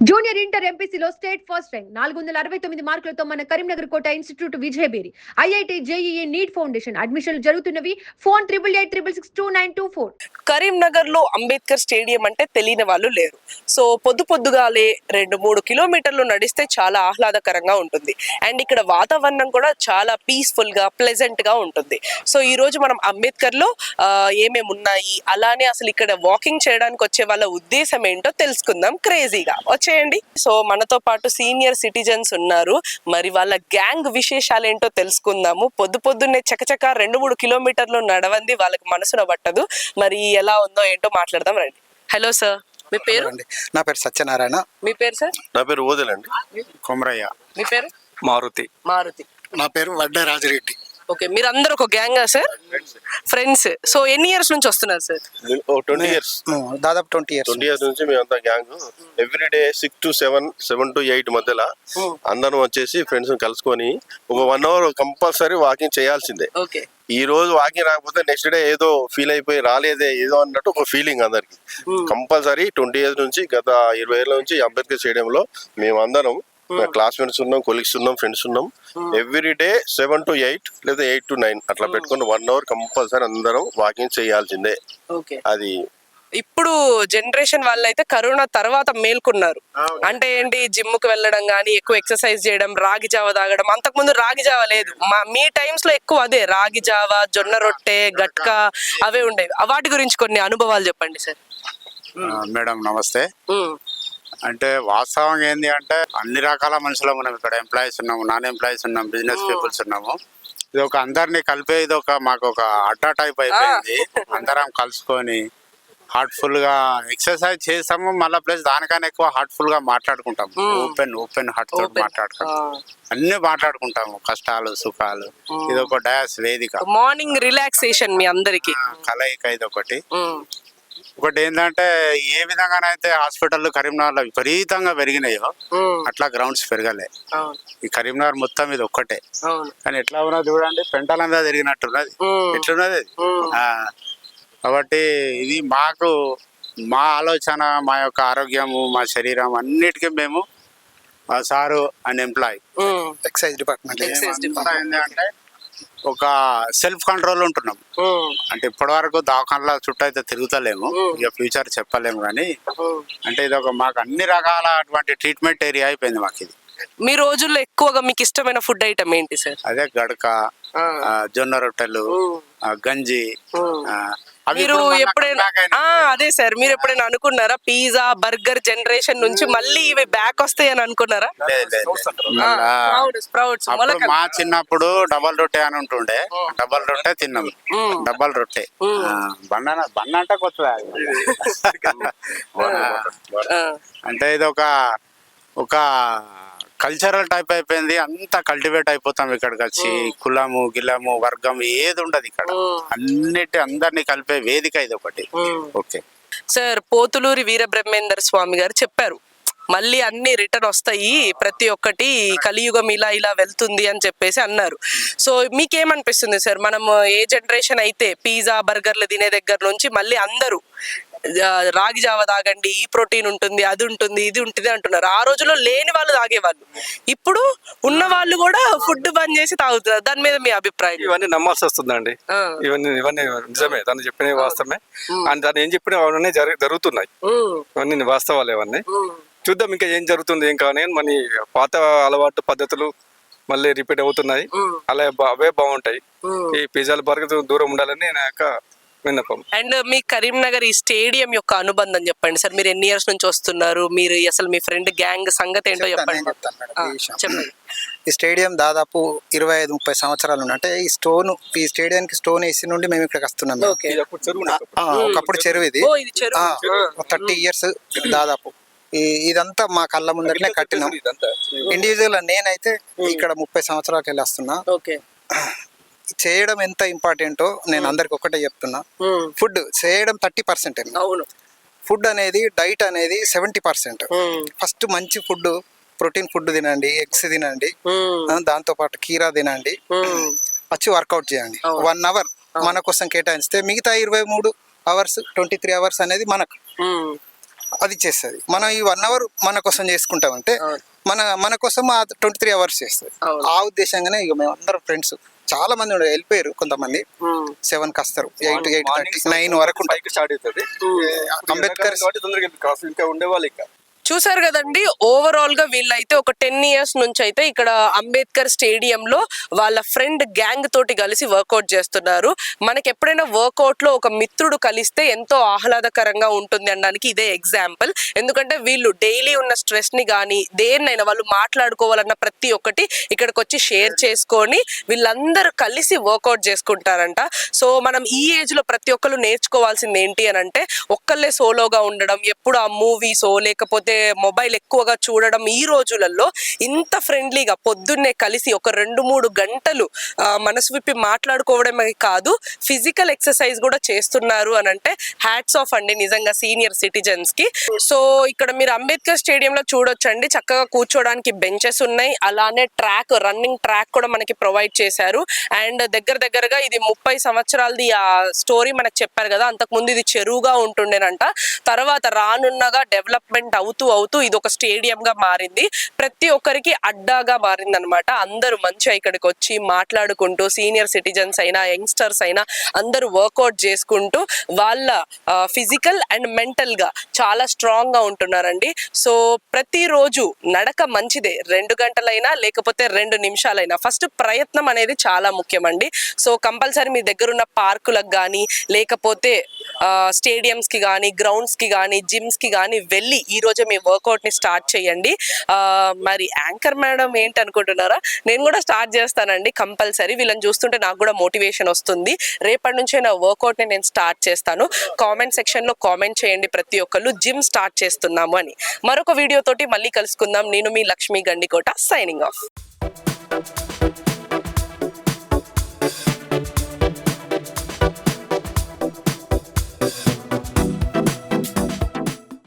Junior inter ఎంపీసీలో state first rank 469 మార్కులతో మన Karimnagar Kota institute Vijayabheri IIT JEE NEET foundation అడ్మిషన్లు జరుగుతున్నవి. ఫోన్ 8886662924. కరీంనగర్ లో అంబేద్కర్ స్టేడియం అంటే తెలియని వాళ్ళు లేరు. సో పొద్దుగాలే 2-3 కిలోమీటర్లు నడిస్తే చాలా ఆహ్లాదకరంగా ఉంటుంది. అండ్ ఇక్కడ వాతావరణం కూడా చాలా పీస్ఫుల్ గా ప్లెజెంట్ గా ఉంటుంది. సో ఈ రోజు మనం అంబేద్కర్ లో ఏమేమి ఉన్నాయి, అలానే అసలు ఇక్కడ వాకింగ్ చేయడానికి వచ్చే వాళ్ళ ఉద్దేశం ఏంటో తెలుసుకుందాం క్రేజీగా. వచ్చేయండి. సో మనతో పాటు సీనియర్ సిటిజన్స్ ఉన్నారు. మరి వాళ్ళ గ్యాంగ్ విశేషాలు ఏంటో తెలుసుకుందాము. పొద్దున్నే చకచక 2-3 కిలోమీటర్లు నడవంది వాళ్ళకి మనసున పట్టదు. మరి ఎలా ఉందో ఏంటో మాట్లాడదాం రండి. హలో సార్, మీ పేరు? నా పేరు సత్యనారాయణ. మీ పేరు సార్? నా పేరు ఓదెలండి. కొమరయ్య. మీ పేరు? మారుతి. నా పేరు వడ్డ రాజరెడ్డి. ఓకే, మీరు అందరూ ఒక గ్యాంగా సార్? ఫ్రెండ్స్. సో ఎన్ని ఇయర్స్ నుంచి వస్తున్నారు సార్? 20 years. దాదాపు 20 years నుంచి మేమంతా గ్యాంగ్ ఎవ్రీడే 6 to 7, 7 to 8 మధ్యలో అందరం వచ్చేసి ఫ్రెండ్స్ కలుసుకొని ఒక 1 hour కంపల్సరీ వాకింగ్ చేయాల్సిందే. ఓకే. ఈ రోజు వాకింగ్ రాకపోతే నెక్స్ట్ డే ఏదో ఫీల్ అయిపోయి రాలేదే ఏదో అన్నట్టు ఒక ఫీలింగ్ అందరికి. కంపల్సరీ 20 years నుంచి, గత 20 ఏళ్ల నుంచి అంబేద్కర్ స్టేడియంలో మేమందరం క్లాస్మేట్స్ ఉన్నాం, కొలీగ్స్ ఉన్నాం, ఫ్రెండ్స్ ఉన్నాం. ఎవ్రీడే 7 to 8 లేదా 8 to 9 అట్లా పెట్టుకుని 1 hour కంపల్సరీ అందరం వాకింగ్ చేయాల్సిందే. అది ఇప్పుడు జనరేషన్ వాళ్ళు అయితే కరోనా తర్వాత మేల్కొన్నారు. అంటే ఏంటి, జిమ్ కు వెళ్ళడం గానీ, ఎక్కువ ఎక్సర్సైజ్ చేయడం, రాగి జావ తాగడం. అంతకుముందు రాగి జావ లేదు. మీ టైమ్స్ లో ఎక్కువ అదే రాగి జావ, జొన్న రొట్టె, గట్కా అవే ఉండేవి. వాటి గురించి కొన్ని అనుభవాలు చెప్పండి సార్. మేడం నమస్తే. అంటే వాస్తవం ఏంది అంటే అన్ని రకాల మనుషులు మనం ఇక్కడ ఎంప్లాయీస్ ఉన్నాము, నాన్ ఎంప్లాయీస్ ఉన్నాం, బిజినెస్ పీపుల్స్ ఉన్నాము. ఇది ఒక అందరినీ కలిపే ఇది ఒక మాకు ఒక అడ్డా టైప్ అయిపోయింది. అందరం కలుసుకొని హార్ట్ఫుల్ గా ఎక్సర్సైజ్ చేస్తాము. మళ్ళీ ప్లస్ దానికన్నా ఎక్కువ హార్ట్ఫుల్ గా మాట్లాడుకుంటాము. ఓపెన్ హార్ట్ తోటి మాట్లాడుకుంటాము. అన్ని మాట్లాడుకుంటాము, కష్టాలు సుఖాలు. ఇది ఒక డయాస్ వేదిక, మార్నింగ్ రిలాక్సేషన్ మీ అందరికి కలయిక. ఇది ఒకటి ఏంటంటే ఏ విధంగానైతే హాస్పిటల్ కరీంనగర్ విపరీతంగా పెరిగినాయో అట్లా గ్రౌండ్స్ పెరగలే. ఈ కరీంనగర్ మొత్తం ఇది ఒక్కటే. కానీ ఎట్లా ఉన్నది చూడండి, పెంటలందా తిరిగినట్టున్నది. ఎట్లున్నది కాబట్టి ఇది మాకు మా ఆలోచన, మా యొక్క ఆరోగ్యము, మా శరీరం అన్నిటికీ మేము sir and employee excise department ఏంటంటే ఒక సెల్ఫ్ కంట్రోల్ ఉంటున్నాం. అంటే ఇప్పటి వరకు దవాఖానల చుట్టూ అయితే తిరుగుతలేము, ఇక ఫ్యూచర్ చెప్పలేము. కానీ అంటే ఇది ఒక మాకు అన్ని రకాల అటువంటి ట్రీట్మెంట్ ఏరియా అయిపోయింది మాకు ఇది. మీ రోజుల్లో ఎక్కువగా మీకు ఇష్టమైన ఫుడ్ ఐటమ్ ఏంటి సార్? అదే గడక, జొన్న రొట్టెలు, గంజి. మీరు ఎప్పుడైనా అదే సార్, మీరు ఎప్పుడైనా అనుకున్నారా పిజ్జా బర్గర్ జనరేషన్ నుంచి మళ్ళీ ఇవి బ్యాక్ వస్తాయి అని అనుకున్నారా? మా చిన్నప్పుడు డబల్ రొట్టె అని ఉంటుండే, డబల్ రొట్టె తిన్నాం. డబల్ రొట్టె బండ అంటే కొత్త. అంటే ఇది ఒక కల్చరల్ టైప్ అయిపోయింది. అంతా కల్టివేట్ అయిపోతాం ఇక్కడికి వచ్చి. కులము గిలము వర్గం ఏది ఉండదు ఇక్కడ. అందరినీ కలిపే వేదిక ఇది ఒకటి. ఓకే సార్, పోతులూరి వీరబ్రహ్మేందర్ స్వామి గారు చెప్పారు మళ్ళీ అన్ని రిటర్న్ వస్తాయి, ప్రతి ఒక్కటి కలియుగం ఇలా వెళ్తుంది అని చెప్పేసి అన్నారు. సో మీకేమనిపిస్తుంది సార్, మనం ఏ జనరేషన్ అయితే పిజ్జా బర్గర్లు తినే దగ్గర నుంచి మళ్ళీ అందరూ రాగి జావ తాగండి, ఈ ప్రోటీన్ ఉంటుంది, అది ఉంటుంది, ఇది ఉంటుంది అంటున్నారు. ఆ రోజుల్లో లేని వాళ్ళు తాగేవాళ్ళు, ఇప్పుడు ఉన్న వాళ్ళు కూడా ఫుడ్ బంద్ చేసి తాగుతున్నారు. దాని మీద మీ అభిప్రాయం? ఇవన్నీ నమ్మాల్సి వస్తుందండి. ఇవన్నీ నిజమే, తను చెప్పిన వాస్తవమే. అని తను ఏం చెప్పిన అవన్నీ జరుగుతున్నాయి. ఇవన్నీ వాస్తవాలు. ఇవన్నీ చూద్దాం ఇంకా ఏం జరుగుతుంది ఏం కానీ. మన పాత అలవాటు పద్ధతులు మళ్ళీ రిపీట్ అవుతున్నాయి. అలా అవే బాగుంటాయి. ఈ పిజ్జాల బర్గర్ దూరం ఉండాలని నా యొక్క విన్నపం. అండ్ మీ కరీంనగర్ ఈ స్టేడియం యొక్క అనుబంధం చెప్పండి సార్. మీరు ఎన్ని ఇయర్స్ నుంచి వస్తున్నారు? మీరు అసలు మీ ఫ్రెండ్ గ్యాంగ్ సంగతి ఏంటో చెప్పండి. చెప్పండి. ఈ స్టేడియం దాదాపు 25-30 సంవత్సరాలు ఉన్నాయి. అంటే ఈ స్టేడియానికి స్టోన్ వేసి నుండి మేము ఇక్కడికి వస్తున్నాం. ఒకప్పుడు చెరువు ఇది. 30 years దాదాపు. ఇదంతా మా కళ్ళ ముందరనే కట్టినాం. ఇండివిజువల్ నేనైతే ఇక్కడ 30 సంవత్సరాలకు వెళ్ళి వస్తున్నా. చేయడం ఎంత ఇంపార్టెంటో నేను అందరికి ఒకటే చెప్తున్నా. ఫుడ్ చేయడం 30%. ఫుడ్ అనేది, డైట్ అనేది 70%. ఫస్ట్ మంచి ఫుడ్, ప్రోటీన్ ఫుడ్ తినండి, ఎగ్స్ తినండి, దాంతో పాటు కీరా తినండి, వచ్చి వర్కౌట్ చేయండి. 1 hour మన కోసం కేటాయిస్తే మిగతా 23 hours 23 hours అనేది మనకు అది చేస్తుంది. మనం ఈ 1 అవర్ మన కోసం చేసుకుంటామంటే మన కోసం 23 అవర్స్ చేస్తుంది. ఆ ఉద్దేశంగానే ఇక మేము అందరం ఫ్రెండ్స్ చాలా మంది వెళ్ళిపోయారు. కొంతమంది 7కి వస్తారు, 8:30 9 వరకు స్టార్ట్ అవుతుంది. అంబేద్కర్ ఇంకా ఉండేవాళ్ళు ఇంకా చూసారు కదండి. ఓవరాల్ గా వీళ్ళైతే ఒక 10 ఇయర్స్ నుంచి అయితే ఇక్కడ అంబేద్కర్ స్టేడియం లో వాళ్ళ ఫ్రెండ్ గ్యాంగ్ తోటి కలిసి వర్కౌట్ చేస్తున్నారు. మనకి ఎప్పుడైనా వర్కౌట్ లో ఒక మిత్రుడు కలిస్తే ఎంతో ఆహ్లాదకరంగా ఉంటుంది అనడానికి ఇదే ఎగ్జాంపుల్. ఎందుకంటే వీళ్ళు డైలీ ఉన్న స్ట్రెస్ ని కానీ దేన్నైనా వాళ్ళు మాట్లాడుకోవాలన్న ప్రతి ఒక్కటి ఇక్కడికి వచ్చి షేర్ చేసుకొని వీళ్ళందరూ కలిసి వర్కౌట్ చేసుకుంటారంట. సో మనం ఈ ఏజ్ లో ప్రతి ఒక్కరు నేర్చుకోవాల్సింది ఏంటి అని అంటే ఒక్కళ్ళే సోలోగా ఉండడం, ఎప్పుడు ఆ మూవీసో లేకపోతే మొబైల్ ఎక్కువగా చూడడం. ఈ రోజులలో ఇంత ఫ్రెండ్లీగా పొద్దున్నే కలిసి ఒక 2-3 గంటలు మనసు విప్పి మాట్లాడుకోవడమే కాదు, ఫిజికల్ ఎక్సర్సైజ్ కూడా చేస్తున్నారు అని అంటే హ్యాట్స్ ఆఫ్ అండి నిజంగా సీనియర్ సిటిజన్స్ కి. సో ఇక్కడ మీరు అంబేద్కర్ స్టేడియం లో చూడొచ్చండి, చక్కగా కూర్చోడానికి బెంచెస్ ఉన్నాయి, అలానే ట్రాక్, రన్నింగ్ ట్రాక్ కూడా మనకి ప్రొవైడ్ చేశారు. అండ్ దగ్గరగా ఇది 30 సంవత్సరాలది ఆ స్టోరీ మనకు చెప్పారు కదా, అంతకు ముందు ఇది చెరువుగా ఉంటుండేనంట. తర్వాత రానున్నగా డెవలప్మెంట్ అవుతూ ఇది ఒక స్టేడియం గా మారింది, ప్రతి ఒక్కరికి అడ్డాగా మారింది అనమాట. అందరూ మంచిగా ఇక్కడికి వచ్చి మాట్లాడుకుంటూ సీనియర్ సిటిజన్స్ అయినా యంగ్స్టర్స్ అయినా అందరూ వర్కౌట్ చేసుకుంటూ వాళ్ళ ఫిజికల్ అండ్ మెంటల్ గా చాలా స్ట్రాంగ్ గా ఉంటున్నారండి. సో ప్రతిరోజు నడక మంచిదే, 2 గంటలైనా లేకపోతే 2 నిమిషాలైనా ఫస్ట్ ప్రయత్నం అనేది చాలా ముఖ్యమండి. సో కంపల్సరీ మీ దగ్గర ఉన్న పార్కులకు కానీ లేకపోతే స్టేడియంస్ కి కానీ గ్రౌండ్స్ కి కానీ జిమ్స్ కి కానీ వెళ్ళి ఈ రోజే మీ వర్కౌట్ ని స్టార్ట్ చేయండి. మరి యాంకర్ మేడం ఏంటి అనుకుంటున్నారా, నేను కూడా స్టార్ట్ చేస్తానండి కంపల్సరీ. వీళ్ళని చూస్తుంటే నాకు కూడా మోటివేషన్ వస్తుంది. రేపటి నుంచే నా వర్కౌట్ ని నేను స్టార్ట్ చేస్తాను. కామెంట్ సెక్షన్ లో కామెంట్ చేయండి ప్రతి ఒక్కళ్ళు జిమ్ స్టార్ట్ చేస్తున్నాము అని. మరొక వీడియో తోటి మళ్ళీ కలుసుకుందాం. నేను మీ లక్ష్మి గండికోట, సైనింగ్ ఆఫ్.